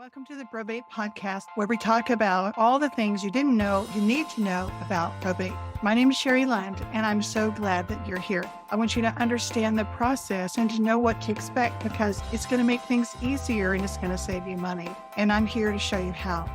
Welcome to the Probate Podcast, where we talk about all the things you didn't know you need to know about probate. My name is Sherri Lund, and I'm so glad that you're here. I want you to understand the process and to know what to expect because it's going to make things easier and it's going to save you money. And I'm here to show you how.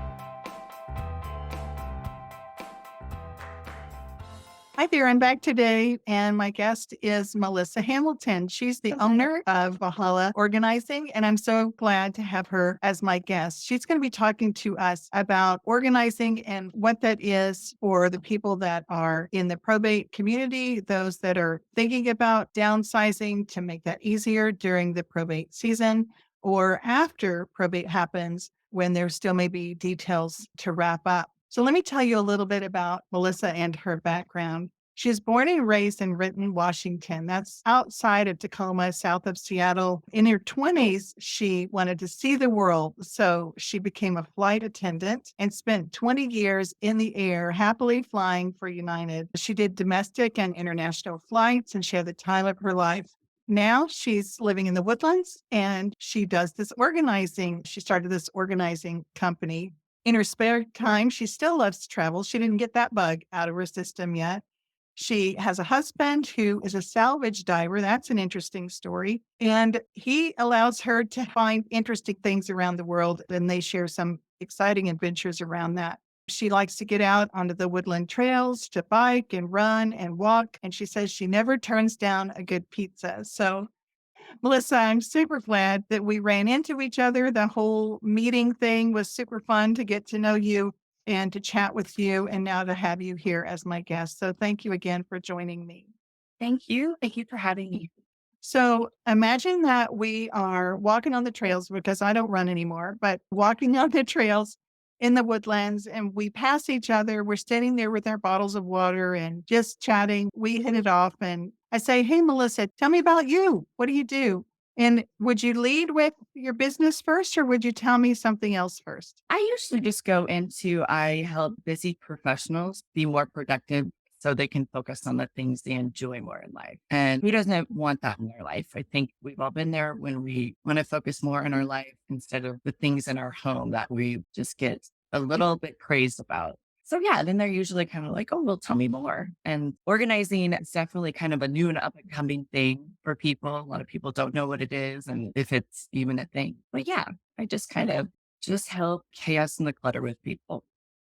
Hi there, I'm back today, and my guest is Melissa Hamilton. She's the owner of Valhalla Organizing, and I'm so glad to have her as my guest. She's going to be talking to us about organizing and what that is for the people that are in the probate community, those that are thinking about downsizing to make that easier during the probate season or after probate happens when there still may be details to wrap up. So let me tell you a little bit about Melissa and her background. She was born and raised in Renton, Washington. That's outside of Tacoma, south of Seattle. In her 20s, she wanted to see the world. So she became a flight attendant and spent 20 years in the air, happily flying for United. She did domestic and international flights, and she had the time of her life. Now she's living in the Woodlands and she does this organizing. She started this organizing company. In her spare time, she still loves to travel. She didn't get that bug out of her system yet. She has a husband who is a salvage diver. That's an interesting story. And he allows her to find interesting things around the world, and they share some exciting adventures around that. She likes to get out onto the woodland trails to bike and run and walk. And she says she never turns down a good pizza. So Melissa, I'm super glad that we ran into each other. The whole meeting thing was super fun to get to know you and to chat with you, and now to have you here as my guest. So thank you again for joining me. Thank you. Thank you for having me. So imagine that we are walking on the trails because I don't run anymore, but walking on the trails in the woodlands and we pass each other. We're standing there with our bottles of water and just chatting. We hit it off and I say, "Hey, Melissa, tell me about you. What do you do?" And would you lead with your business first or would you tell me something else first? I usually just go into I help busy professionals be more productive so they can focus on the things they enjoy more in life. And who doesn't want that in their life? I think we've all been there when we want to focus more on our life instead of the things in our home that we just get a little bit crazed about. So yeah, then they're usually kind of like, oh, well, tell me more. And organizing is definitely kind of a new and up and coming thing for people. A lot of people don't know what it is and if it's even a thing. But yeah, I just kind of just help chaos and the clutter with people.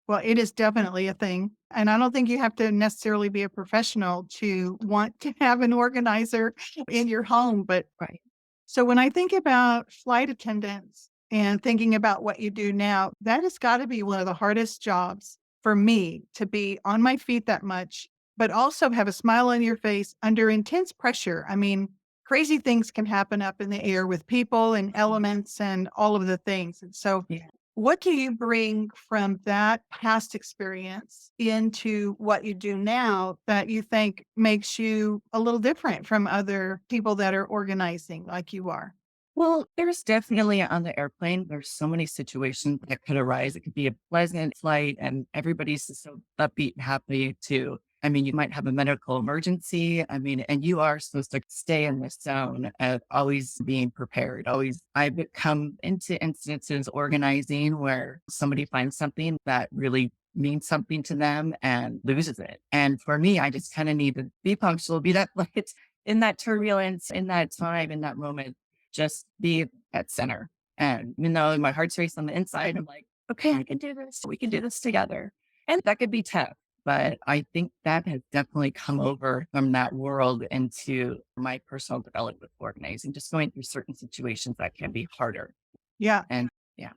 Well, it is definitely a thing. And I don't think you have to necessarily be a professional to want to have an organizer in your home. But Right. so when I think about flight attendants and thinking about what you do now, that has got to be one of the hardest jobs for me to be on my feet that much, but also have a smile on your face under intense pressure. I mean, crazy things can happen up in the air with people and elements and all of the things. And so Yeah. what do you bring from that past experience into what you do now that you think makes you a little different from other people that are organizing like you are? Well, there's definitely on the airplane, there's so many situations that could arise. It could be a pleasant flight and everybody's just so upbeat and happy to, I mean, you might have a medical emergency. I mean, and you are supposed to stay in this zone of always being prepared. Always, I've come into instances organizing where somebody finds something that really means something to them and loses it. And for me, I just kind of need to be punctual, be that light in that turbulence, in that time, in that moment, just be at center. And my heart's racing on the inside, I'm like, okay, I can do this. We can do this together. And that could be tough. But I think that has definitely come over from that world into my personal development with organizing, just going through certain situations that can be harder. Yeah. And yeah,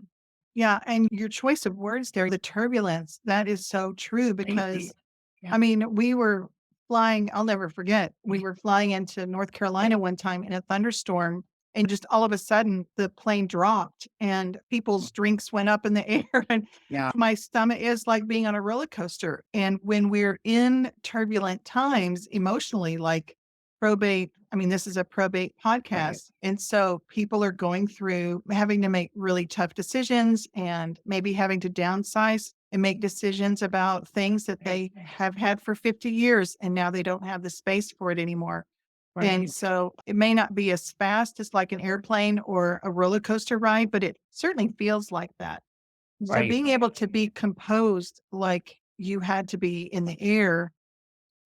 Yeah. And your choice of words there, the turbulence, that is so true thank because you. Yeah. I mean, we were flying, I'll never forget, we were flying into North Carolina one time in a thunderstorm, and just all of a sudden the plane dropped and people's drinks went up in the air. And Yeah. my stomach is like being on a roller coaster. And when we're in turbulent times emotionally, like probate, I mean, this is a probate Right. podcast. And so people are going through having to make really tough decisions and maybe having to downsize and make decisions about things that they have had for 50 years and now they don't have the space for it anymore. And Right. so it may not be as fast as like an airplane or a roller coaster ride, but it certainly feels like that. So Right. being able to be composed like you had to be in the air.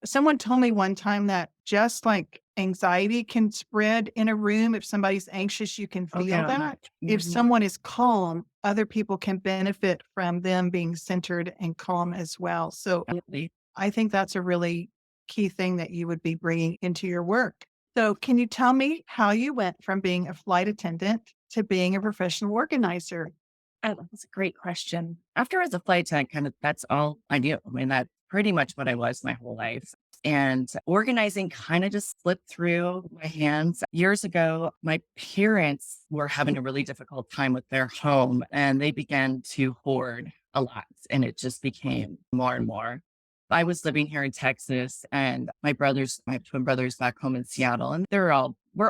Someone told me one time that just like anxiety can spread in a room, if somebody's anxious, you can Oh, feel yeah. that. If Mhm. someone is calm, other people can benefit from them being centered and calm as well. So Absolutely. I think that's a really key thing that you would be bringing into your work. So, can you tell me how you went from being a flight attendant to being a professional organizer? Oh, that's a great question. After I was a flight attendant, kind of that's all I knew. I mean, that's pretty much what I was my whole life. And organizing kind of just slipped through my hands. Years ago, my parents were having a really difficult time with their home and they began to hoard a lot. And it just became more and more. I was living here in Texas and my twin brothers back home in Seattle, and we're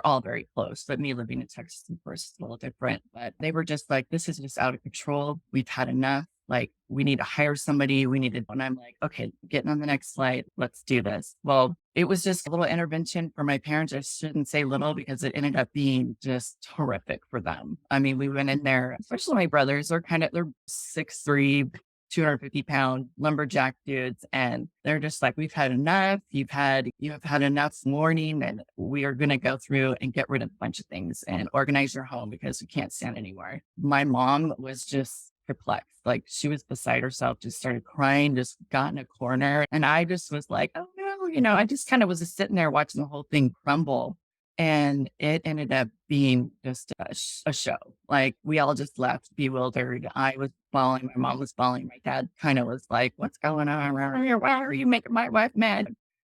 all very close. But me living in Texas, of course, is a little different. But they were just like, this is just out of control. We've had enough. Like, we need to hire somebody. And I'm like, okay, getting on the next flight. Let's do this. Well, it was just a little intervention for my parents. I shouldn't say little because it ended up being just horrific for them. I mean, we went in there, especially my brothers, they're 6'3", 250-pound lumberjack dudes. And they're just like, we've had enough. You have had enough warning, and we are going to go through and get rid of a bunch of things and organize your home because we can't stand anymore. My mom was just perplexed. Like, she was beside herself, just started crying, just got in a corner. And I just was like, oh no, I just kind of was just sitting there watching the whole thing crumble. And it ended up being just a show. Like, we all just left bewildered. I was bawling. My mom was bawling. My dad kind of was like, what's going on around here? Why are you making my wife mad?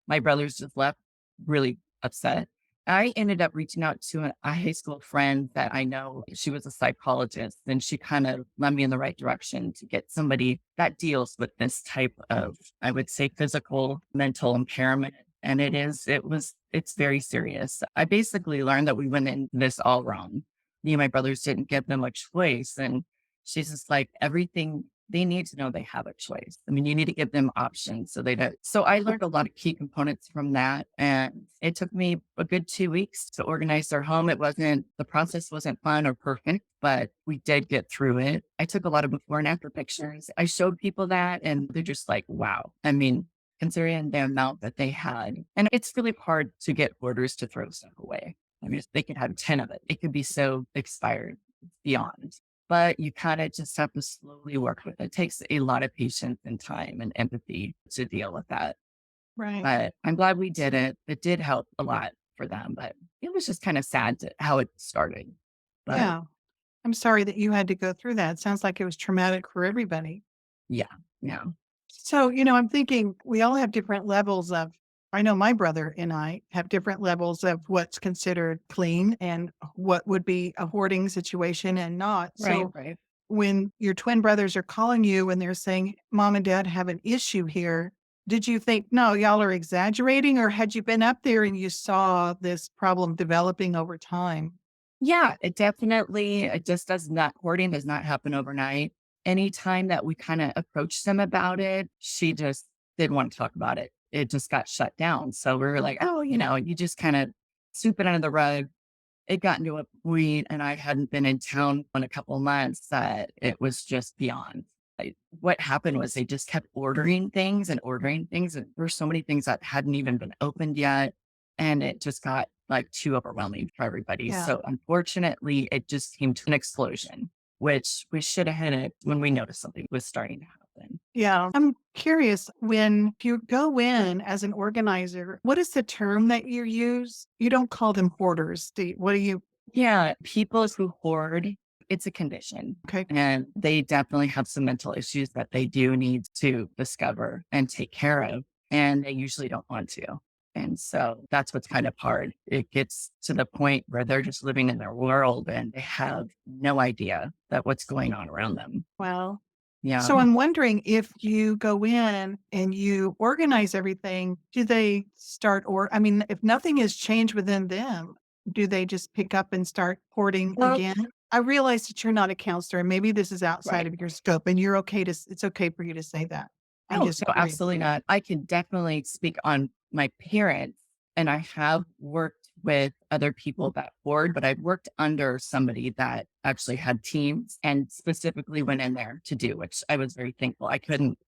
My brothers just left really upset. I ended up reaching out to a high school friend that I know. She was a psychologist, and she kind of led me in the right direction to get somebody that deals with this type of, I would say, physical, mental impairment. And it's very serious. I basically learned that we went into this all wrong. Me and my brothers didn't give them a choice. And she's just like, everything they need to know they have a choice. I mean, you need to give them options so they don't. So I learned a lot of key components from that. And it took me a good 2 weeks to organize their home. The process wasn't fun or perfect, but we did get through it. I took a lot of before and after pictures. I showed people that, and they're just like, wow. I mean, considering the amount that they had. And it's really hard to get hoarders to throw stuff away. I mean, they could have 10 of it. It could be so expired beyond. But you kind of just have to slowly work with it. It takes a lot of patience and time and empathy to deal with that. Right. But I'm glad we did it. It did help a lot for them, but it was just kind of sad how it started. But Yeah. I'm sorry that you had to go through that. It sounds like it was traumatic for everybody. yeah, yeah, So, I'm thinking we all have different levels of, I know my brother and I have different levels of what's considered clean and what would be a hoarding situation and not. right, So, right. when your twin brothers are calling you and they're saying, Mom and Dad have an issue here, did you think, no, y'all are exaggerating? Or had you been up there and you saw this problem developing over time? Yeah, it just does not, hoarding does not happen overnight. Anytime that we kind of approached them about it, she just didn't want to talk about it. It just got shut down. So we were like, oh, you just kind of sweep it under the rug. It got into a point, and I hadn't been in town in a couple of months, that it was just beyond. What happened was they just kept ordering things and ordering things. And there were so many things that hadn't even been opened yet. And it just got like too overwhelming for everybody. Yeah. So unfortunately, it just came to an explosion, which we should have had it when we noticed something was starting to happen. Yeah. I'm curious, when you go in as an organizer, what is the term that you use? You don't call them hoarders. What do you? Yeah, people who hoard, it's a condition, Okay. and they definitely have some mental issues that they do need to discover and take care of, and they usually don't want to. And so that's what's kind of hard. It gets to the point where they're just living in their world and they have no idea that what's going on around them. Well, Yeah. so I'm wondering, if you go in and you organize everything, do they start, or I mean, if nothing has changed within them, do they just pick up and start hoarding Well, again? I realize that you're not a counselor and maybe this is outside right. of your scope, and you're okay it's okay for you to say that. I'm Oh, just no, curious. absolutely not. I can definitely speak on my parents And I have worked with other people that hoard, but I've worked under somebody that actually had teams and specifically went in there to do, which I was very thankful.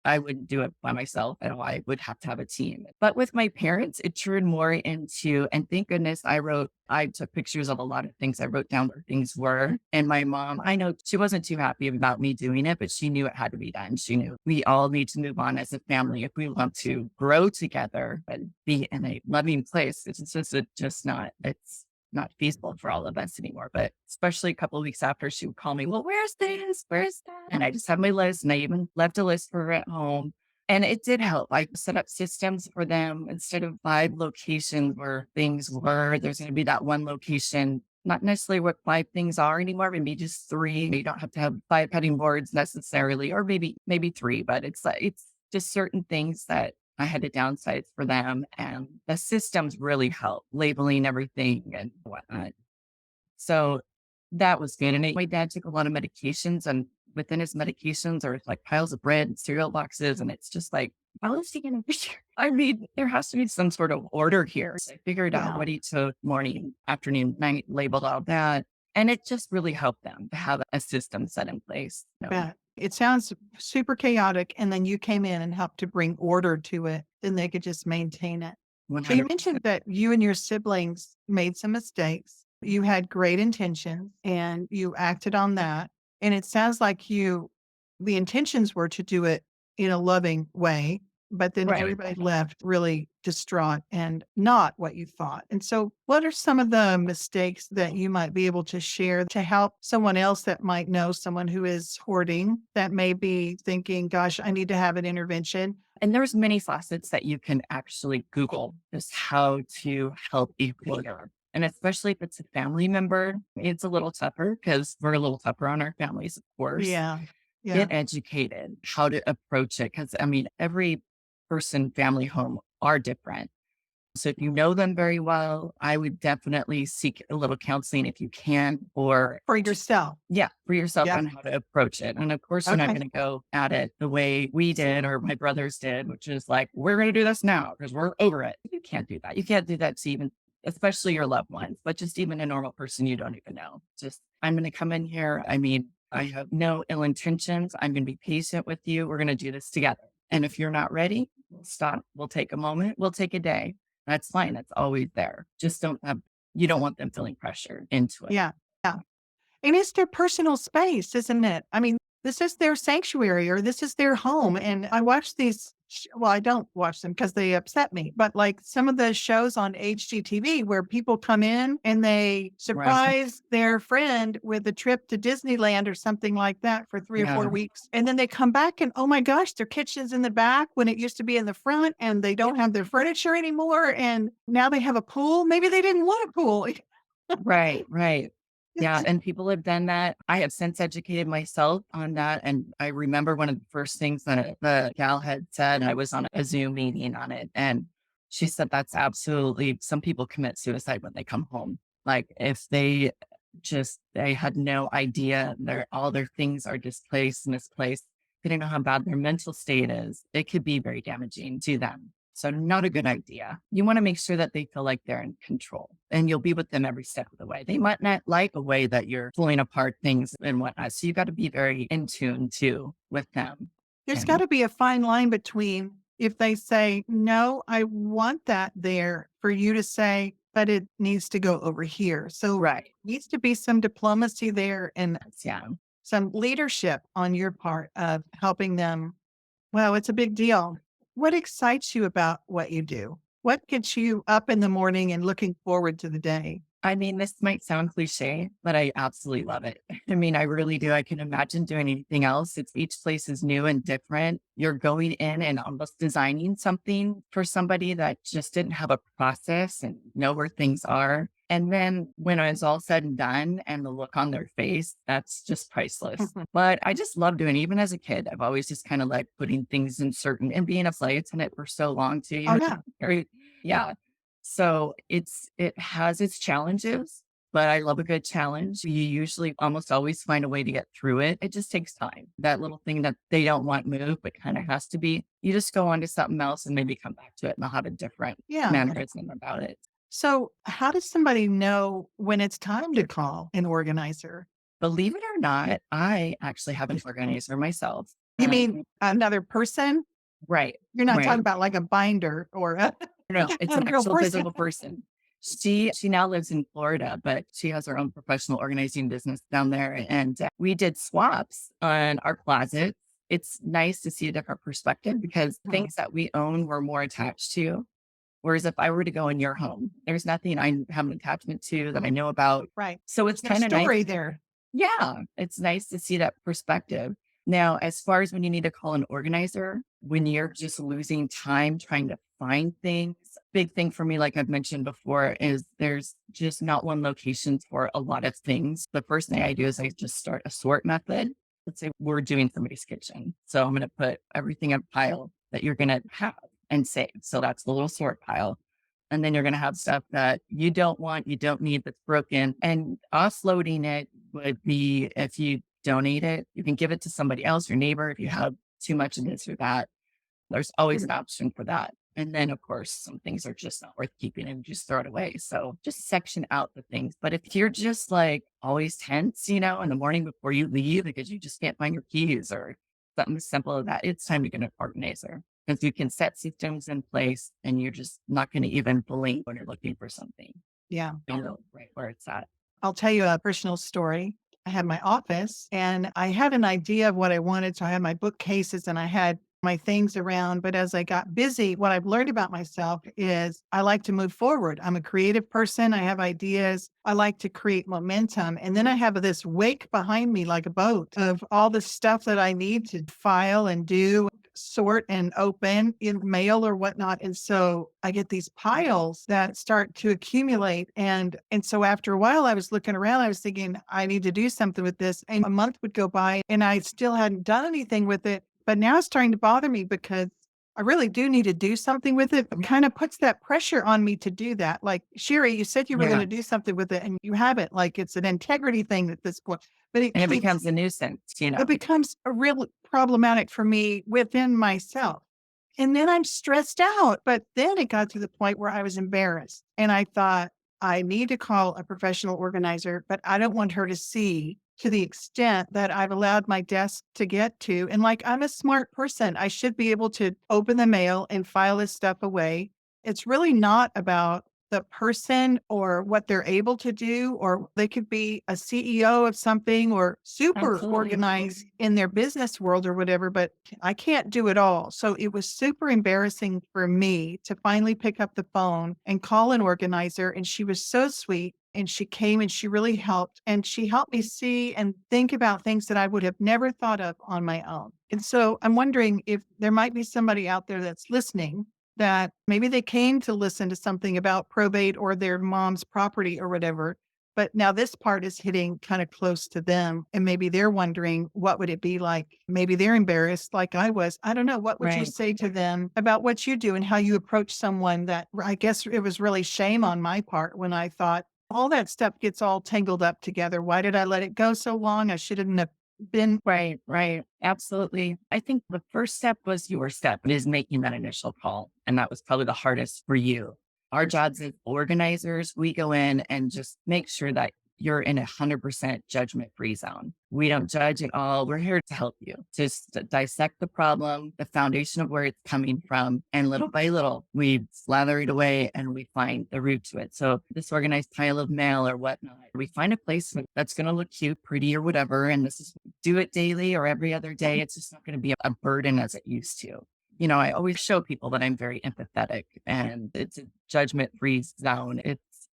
I wouldn't do it by myself at all. I would have to have a team. But with my parents, it turned more into, and thank goodness I took pictures of a lot of things. I wrote down where things were. And my mom, I know she wasn't too happy about me doing it, but she knew it had to be done. She knew we all need to move on as a family if we want to grow together and be in a loving place. It's not feasible for all of us anymore. But especially a couple of weeks after, she would call me, well, where's this? Where's that? And I just have my list, and I even left a list for her at home. And it did help. I set up systems for them instead of 5 locations where things were. There's going to be that one location, not necessarily what 5 things are anymore, maybe just 3. You don't have to have 5 cutting boards necessarily, or maybe 3, but it's just certain things that I had to downsize for them. And the systems really help labeling everything and whatnot. So that was good. And my dad took a lot of medications, and within his medications are like piles of bread and cereal boxes. And it's just like, how is he going to? I mean, there has to be some sort of order here. So I figured out what he took morning, afternoon, night, labeled all that. And it just really helped them to have a system set in place. Bet. It sounds super chaotic. And then you came in and helped to bring order to it, then they could just maintain it. So you 100%. mentioned that you and your siblings made some mistakes. You had great intentions and you acted on that. And it sounds like the intentions were to do it in a loving way, but then Right. everybody left really distraught and not what you thought. And so, what are some of the mistakes that you might be able to share to help someone else that might know someone who is hoarding that may be thinking, gosh, I need to have an intervention? And there's many facets that you can actually Google just how to help a hoarder. And especially if it's a family member, it's a little tougher because we're a little tougher on our families, of course. Yeah. Get educated how to approach it. Because I mean, every person, family, home are different. So if you know them very well, I would definitely seek a little counseling if you can, or For yourself. for yourself Yeah. on how to approach it. And of course, you're not Okay. going to go at it the way we did or my brothers did, which is like, we're going to do this now because we're over it. You can't do that. You can't do that to even, especially your loved ones, but just even a normal person you don't even know. Just, I'm going to come in here. I mean, I have no ill intentions. I'm going to be patient with you. We're going to do this together. And if you're not ready, we'll stop. We'll take a moment. We'll take a day. That's fine. It's always there. Just you don't want them feeling pressure into it. Yeah. Yeah. And it's their personal space, isn't it? I mean, this is their sanctuary or this is their home. And I watch well, I don't watch them because they upset me, but like some of the shows on HGTV where people come in and they surprise their friend with a trip to Disneyland or something like that for 3 or 4 weeks. And then they come back and, oh my gosh, their kitchen's in the back when it used to be in the front, and they don't have their furniture anymore. And now they have a pool. Maybe they didn't want a pool. Right. Yeah. And people have done that. I have since educated myself on that. And I remember one of the first things that the gal had said, I was on a Zoom meeting on it. And she said, that's absolutely, some people commit suicide when they come home. Like if they had no idea all their things are displaced, misplaced. They don't know how bad their mental state is. It could be very damaging to them. So not a good idea. You want to make sure that they feel like they're in control, and you'll be with them every step of the way. They might not like a way that you're pulling apart things and whatnot. So you got to be very in tune too with them. There's got to be a fine line between if they say, no, I want that there, for you to say, but it needs to go over here. So needs to be some diplomacy there and some leadership on your part of helping them. Well, it's a big deal. What excites you about what you do? What gets you up in the morning and looking forward to the day? I mean, this might sound cliche, but I absolutely love it. I mean, I really do. I can imagine doing anything else. Each place is new and different. You're going in and almost designing something for somebody that just didn't have a process and know where things are. And then when it's all said and done and the look on their face, that's just priceless. But I just love doing it. Even as a kid, I've always just kind of like putting things in and being a flight attendant for so long too. Yeah. So it has its challenges, but I love a good challenge. You usually almost always find a way to get through it. It just takes time. That little thing that they don't want moved, but kind of has to be, you just go on to something else and maybe come back to it and they'll have a different Yeah. mannerism about it. So, how does somebody know when it's time to call an organizer? Believe it or not, I actually have an organizer myself. You mean another person? Right, You're not talking right. about like a binder or a, No, it's a an real actual person. physical person. She now lives in Florida, but she has her own professional organizing business down there. And we did swaps on our closets. It's nice to see a different perspective because things that we own we're more attached to. Whereas if I were to go in your home, there's nothing I have an attachment to that I know about. Right. So it's No kind of nice. story there. Yeah, it's nice to see that perspective. Now, as far as when you need to call an organizer, when you're just losing time trying to find things, big thing for me, like I've mentioned before, is there's just not one location for a lot of things. The first thing I do is I just start a sort method. Let's say we're doing somebody's kitchen. So I'm going to put everything in a pile that you're going to have and save. So that's the little sort pile. And then you're going to have stuff that you don't want, you don't need, that's broken. And offloading it would be if you donate it, you can give it to somebody else, your neighbor, if you have too much of this or that. There's always an option for that. And then, of course, some things are just not worth keeping and just throw it away. So just section out the things. But if you're just like always tense, in the morning before you leave because you just can't find your keys or something as simple as that, it's time to get an organizer because you can set systems in place and you're just not going to even blink when you're looking for something. Yeah. You know right where it's at. I'll tell you a personal story. I had my office and I had an idea of what I wanted. So I had my bookcases and I had my things around. But as I got busy, what I've learned about myself is I like to move forward. I'm a creative person. I have ideas. I like to create momentum. And then I have this wake behind me like a boat of all the stuff that I need to file and do, sort and open in mail or whatnot. And so I get these piles that start to accumulate. And so after a while, I was looking around, I was thinking, I need to do something with this. And a month would go by and I still hadn't done anything with it. But now it's starting to bother me because I really do need to do something with it. It kind of puts that pressure on me to do that. Like, Sherri, you said you were going to do something with it and you haven't. Like, it's an integrity thing at this point. But And it becomes a nuisance, it becomes a real problematic for me within myself. And then I'm stressed out. But then it got to the point where I was embarrassed. And I thought, I need to call a professional organizer, but I don't want her to see to the extent that I've allowed my desk to get to. And like, I'm a smart person. I should be able to open the mail and file this stuff away. It's really not about the person or what they're able to do, or they could be a CEO of something or super Absolutely. organized in their business world or whatever, but I can't do it all. So it was super embarrassing for me to finally pick up the phone and call an organizer. And she was so sweet. And she came and she really helped. And she helped me see and think about things that I would have never thought of on my own. And so I'm wondering if there might be somebody out there that's listening that maybe they came to listen to something about probate or their mom's property or whatever. But now this part is hitting kind of close to them. And maybe they're wondering, what would it be like? Maybe they're embarrassed like I was. I don't know. What would you Right. say to them about what you do and how you approach someone that I guess it was really shame on my part when I thought all that stuff gets all tangled up together. Why did I let it go so long? I shouldn't have been. Right, right. Absolutely. I think the first step was your step is making that initial call. And that was probably the hardest for you. Our jobs as organizers, we go in and just make sure that you're in 100% judgment free zone. We don't judge at all. We're here to help you, just to dissect the problem, the foundation of where it's coming from. And little by little, we slather it away and we find the root to it. So this organized pile of mail or whatnot, we find a place that's going to look cute, pretty or whatever. And this is do it daily or every other day. It's just not going to be a burden as it used to. I always show people that I'm very empathetic and it's a judgment free zone.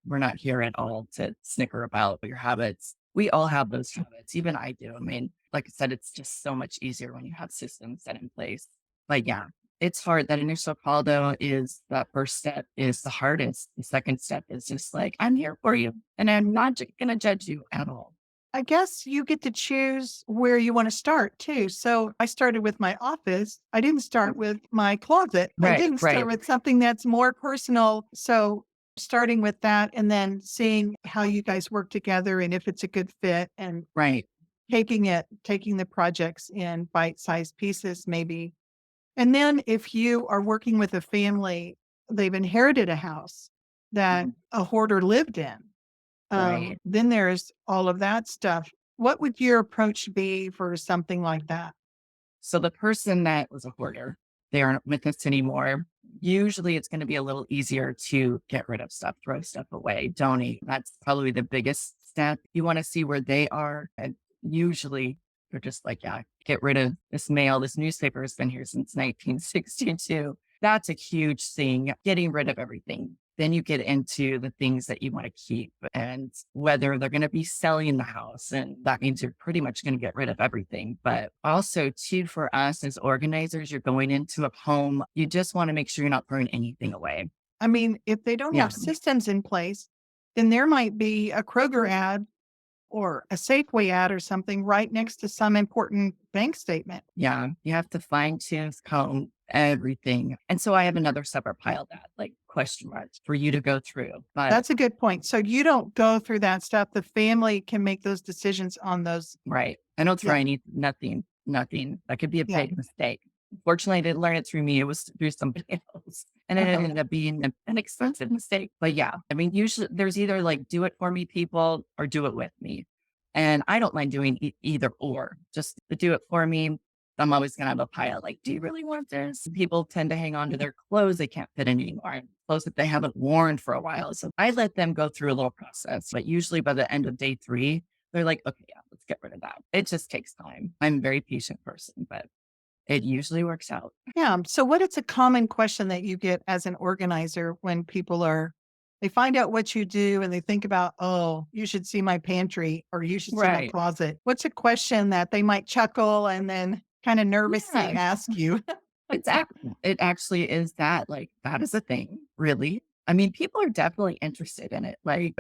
We're not here at all to snicker about your habits. We all have those habits. Even I do. I mean, like I said, it's just so much easier when you have systems set in place. But yeah, it's hard. That initial call though is that first step is the hardest. The second step is just like, I'm here for you and I'm not going to judge you at all. I guess you get to choose where you want to start too. So I started with my office. I didn't start with my closet. I Right, didn't right. start with something that's more personal. So starting with that and then seeing how you guys work together and if it's a good fit and Right. taking the projects in bite-sized pieces maybe. And then if you are working with a family, they've inherited a house that Mhm. a hoarder lived in. Right. Then there's all of that stuff. What would your approach be for something like that? So the person that was a hoarder, they aren't with us anymore. Usually it's going to be a little easier to get rid of stuff, throw stuff away, donate. That's probably the biggest step. You want to see where they are. And usually they're just like, yeah, get rid of this mail. This newspaper has been here since 1962. That's a huge thing, getting rid of everything. Then you get into the things that you want to keep and whether they're going to be selling the house. And that means you're pretty much going to get rid of everything. But also, too, for us as organizers, you're going into a home, you just want to make sure you're not throwing anything away. I mean, if they don't Yeah. have systems in place, then there might be a Kroger ad or a Safeway ad or something right next to some important bank statement. Yeah. You have to fine tune, comb everything. And so I have another separate pile that, like, question marks for you to go through. But That's a good point. So you don't go through that stuff. The family can make those decisions on those. right. I don't throw Yeah. nothing. That could be a Yeah. big mistake. Fortunately, I didn't learn it through me. It was through somebody else. And it Uh-huh. ended up being an expensive mistake. But yeah, I mean, usually there's either like do it for me people or do it with me. And I don't mind doing either or. Just to do it for me. I'm always going to have a pile like, do you really want this? People tend to hang on to their clothes they can't fit anymore, and clothes that they haven't worn for a while. So I let them go through a little process. But usually by the end of day 3, they're like, okay, yeah, let's get rid of that. It just takes time. I'm a very patient person, but it usually works out. Yeah. So what is a common question that you get as an organizer when they find out what you do and they think about, oh, you should see my pantry or you should see my Right. closet. What's a question that they might chuckle and then kind of nervously Yeah, ask you? exactly. It actually is that. Like, that is a thing, really. I mean, people are definitely interested in it. Like,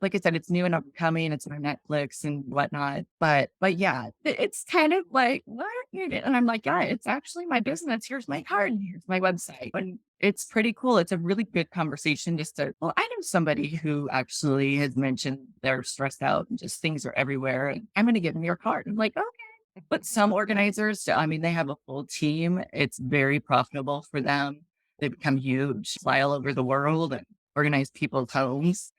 like I said, it's new and upcoming. It's on Netflix and whatnot. But yeah, it's kind of like, what? And I'm like, yeah, it's actually my business. Here's my card. And here's my website. And it's pretty cool. It's a really good conversation just to, well, I know somebody who actually has mentioned they're stressed out and just things are everywhere. And I'm going to give them your card. I'm like, okay. But some organizers, I mean, they have a full team. It's very profitable for them. They become huge, fly all over the world and organize people's homes.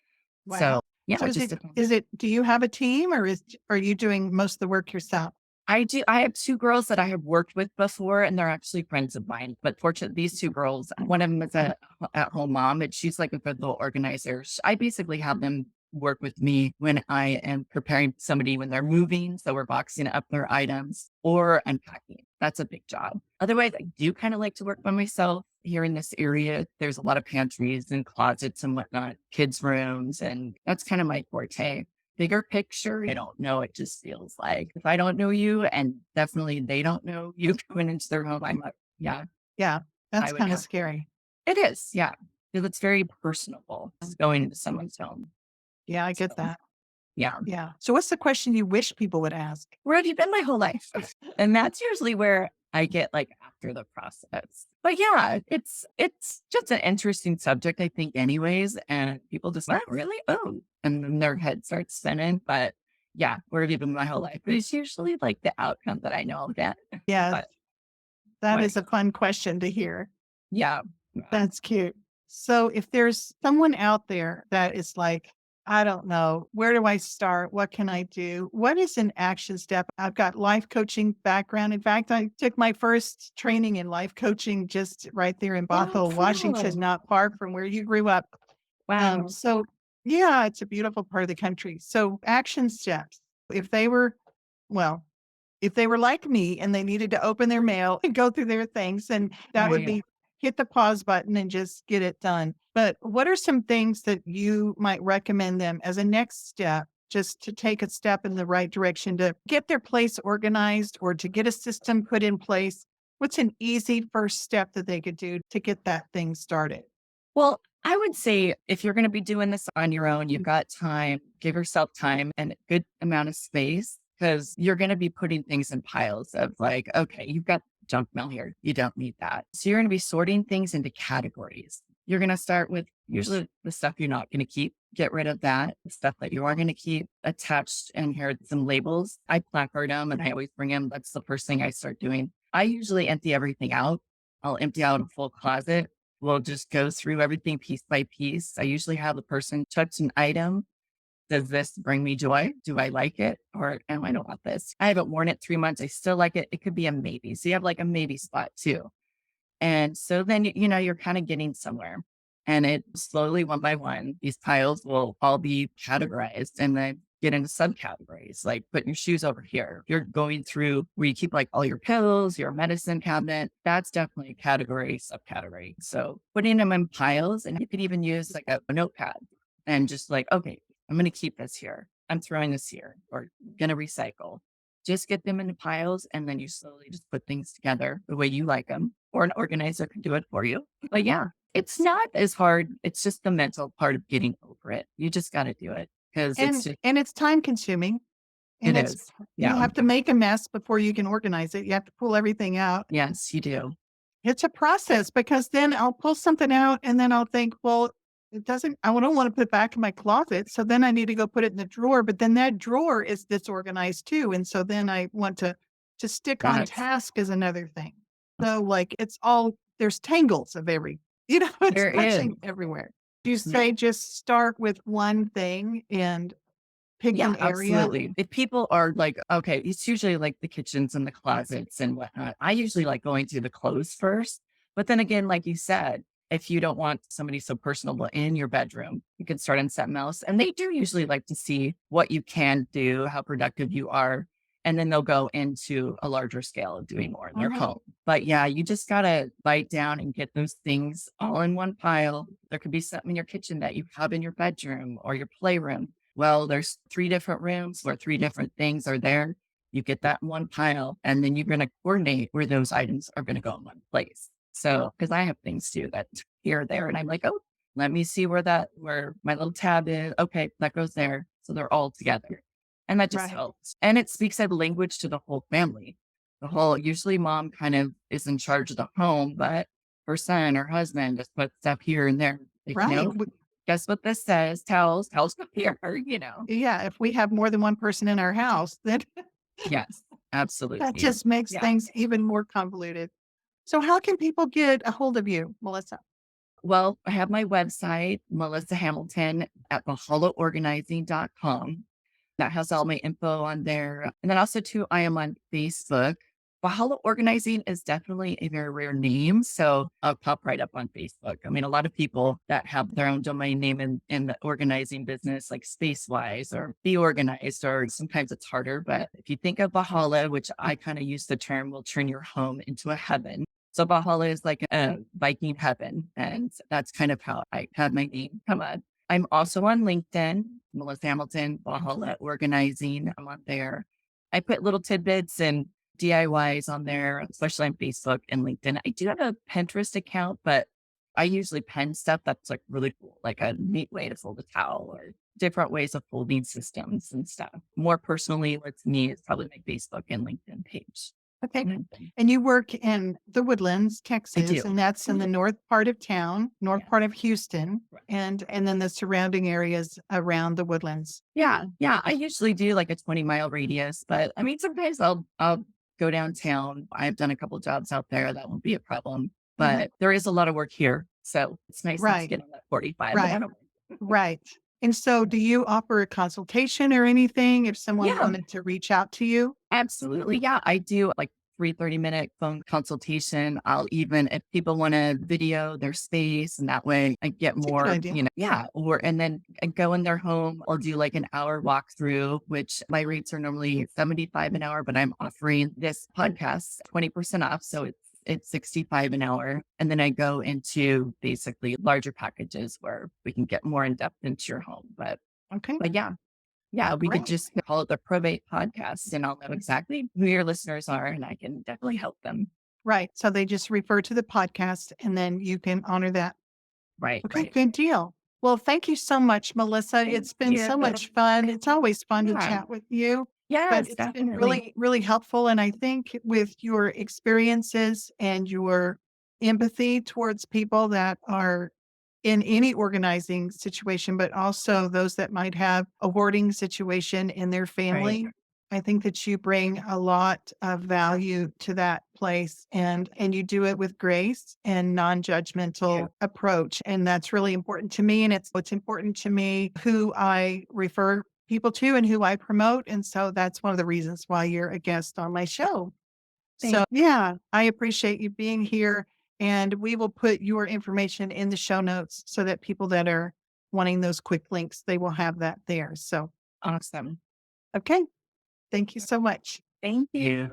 Wow. So yeah, So it just depends. do you have a team or are you doing most of the work yourself? I do. I have 2 girls that I have worked with before, and they're actually friends of mine. But fortunately, these 2 girls, one of them is a at-home mom, and she's like a good little organizer. I basically have them work with me when I am preparing somebody when they're moving. So we're boxing up their items or unpacking. That's a big job. Otherwise, I do kind of like to work by myself here in this area. There's a lot of pantries and closets and whatnot, kids' rooms, and that's kind of my forte. Bigger picture, I don't know. It just feels like if I don't know you and definitely they don't know you going into their home, I'm like, yeah, Yeah. That's I would kind of have. scary. It is. Yeah. It's very personable just going into someone's home. Yeah, I So, get that. yeah. Yeah. So what's the question you wish people would ask? Where have you been my whole life? And that's usually where I get like after the process. But yeah, it's just an interesting subject, I think, anyways. And people just like, really? Oh. And then their head starts spinning. But yeah, where have you been my whole life? But it's usually like the outcome that I know of that. Yeah, But that what is a fun question to hear. yeah. That's cute. So if there's someone out there that is like, I don't know, where do I start? What can I do? What is an action step? I've got life coaching background. In fact, I took my first training in life coaching just right there in Oh, Bothell, Washington, cool. not far from where you grew up. Wow. So yeah, it's a beautiful part of the country. So action steps. If they were, well, if they were like me and they needed to open their mail and go through their things, and that would Right. be hit the pause button and just get it done. But what are some things that you might recommend them as a next step, just to take a step in the right direction to get their place organized or to get a system put in place? What's an easy first step that they could do to get that thing started? Well, I would say if you're going to be doing this on your own, you've got time, give yourself time and a good amount of space because you're going to be putting things in piles of like, okay, you've got junk mail here. You don't need that. So you're going to be sorting things into categories. You're going to start with Usually the stuff you're not going to keep, get rid of that. The stuff that you are going to keep attached, and here are some labels. I placard them and I always bring them. That's the first thing I start doing. I usually empty everything out. I'll empty out a full closet. We'll just go through everything piece by piece. I usually have the person touch an item. Does this bring me joy? Do I like it? Or am I don't want this? I haven't worn it 3 months. I still like it. It could be a maybe. So you have like a maybe spot too. And so then, you're kind of getting somewhere. And it slowly, one by one, these piles will all be categorized and then get into subcategories, like putting your shoes over here. You're going through where you keep like all your pills, your medicine cabinet. That's definitely a category, subcategory. So putting them in piles, and you could even use like a notepad and just like, okay, I'm going to keep this here. I'm throwing this here, or going to recycle. Just get them into piles, and then you slowly just put things together the way you like them, or an organizer can do it for you. But yeah, it's not as hard. It's just the mental part of getting over it. You just got to do it because it's just, And it's time consuming. it And it's is. you Yeah. have to make a mess before you can organize it. You have to pull everything out. Yes, you do. It's a process because then I'll pull something out and then I'll think, well, I don't want to put it back in my closet. So then I need to go put it in the drawer, but then that drawer is disorganized too. And so then I want to stick on Yes, task is another thing. So like there's tangles of it's there is. touching everywhere. Do you say just start with one thing and pick Yeah, an area? absolutely. If people are like, okay, it's usually like the kitchens and the closets and whatnot. I usually like going through the clothes first. But then again, like you said, if you don't want somebody so personable in your bedroom, you can start on something else. And they do usually like to see what you can do, how productive you are. And then they'll go into a larger scale of doing more in their Mhm. home. But yeah, you just got to bite down and get those things all in one pile. There could be something in your kitchen that you have in your bedroom or your playroom. Well, there's 3 different rooms where 3 different things are there. You get that in one pile, and then you're going to coordinate where those items are going to go in one place. So, because I have things too that here or there, and I'm like, oh, let me see where my little tab is. Okay, that goes there. So they're all together. And that just Right. helps. And it speaks a language to the whole family. Usually mom kind of is in charge of the home, but her son or husband just puts stuff here and there. Like, Right. no, guess what this says? Tells go here. Yeah. If we have more than one person in our house, then Yes, that absolutely. just makes Yeah. things even more convoluted. So how can people get a hold of you, Melissa? Well, I have my website, Melissa Hamilton at ValhallaOrganizing.com. That has all my info on there. And then also too, I am on Facebook. Valhalla Organizing is definitely a very rare name. So I'll pop right up on Facebook. I mean, a lot of people that have their own domain name in the organizing business, like Spacewise or Be Organized, or sometimes it's harder. But if you think of Valhalla, which I kind of use the term, will turn your home into a heaven. So Valhalla is like a Viking heaven. And that's kind of how I had my name come on. I'm also on LinkedIn, Melissa Hamilton, Valhalla Organizing. I'm on there. I put little tidbits and DIYs on there, especially on Facebook and LinkedIn. I do have a Pinterest account, but I usually pen stuff that's like really cool, like a neat way to fold a towel or different ways of folding systems and stuff. More personally, what's me is probably my Facebook and LinkedIn page. Okay. Mhm. And you work in the Woodlands, I Texas, do. and that's in the north part of town, north Yeah. part of Houston, Right. and then the surrounding areas around the Woodlands. Yeah, yeah. I usually do like a 20-mile radius, but I mean, sometimes I'll go downtown. I've done a couple jobs out there. That won't be a problem. Mhm. But there is a lot of work here. So it's nice not to Right. get on that 45, but I Right. don't. Right. And so do you offer a consultation or anything if someone Yeah, wanted to reach out to you? absolutely. Yeah, I do like 3 30-minute phone consultation. I'll even, if people want to video their space, and that way I get It's a good more, idea. yeah. And then I go in their home. I'll do like an hour walkthrough, which my rates are normally 75 an hour, but I'm offering this podcast 20% off. So it's 65 an hour. And then I go into basically larger packages where we can get more in depth into your home. Okay. But yeah, yeah, we could Great. just call it the Probate Podcast, and I'll know exactly who your listeners are, and I can definitely help them. Right. So they just refer to the podcast and then you can honor that. Right, Okay, right. good deal. Well, thank you so much, Melissa. Thank It's been you. so much fun. It's always fun to Yeah. chat with you, but Yes, it's been definitely. really, really helpful. And I think with your experiences and your empathy towards people that are in any organizing situation, but also those that might have a hoarding situation in their family. I think that you bring a lot of value to that place, and you do it with grace and non-judgmental approach. And that's really important to me. And it's important to me who I refer people to and who I promote. And so that's one of the reasons why you're a guest on my show. So yeah, I appreciate you being here, and we will put your information in the show notes so that people that are wanting those quick links, they will have that there. So, Awesome. okay. Thank you so much. Thank you.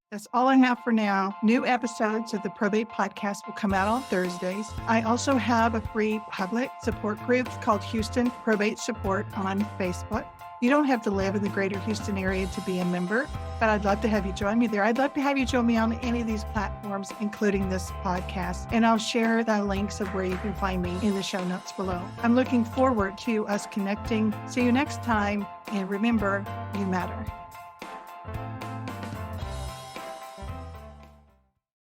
That's all I have for now. New episodes of the Probate Podcast will come out on Thursdays. I also have a free public support group called Houston Probate Support on Facebook. You don't have to live in the greater Houston area to be a member, but I'd love to have you join me there. I'd love to have you join me on any of these platforms, including this podcast, and I'll share the links of where you can find me in the show notes below. I'm looking forward to us connecting. See you next time, and remember, you matter.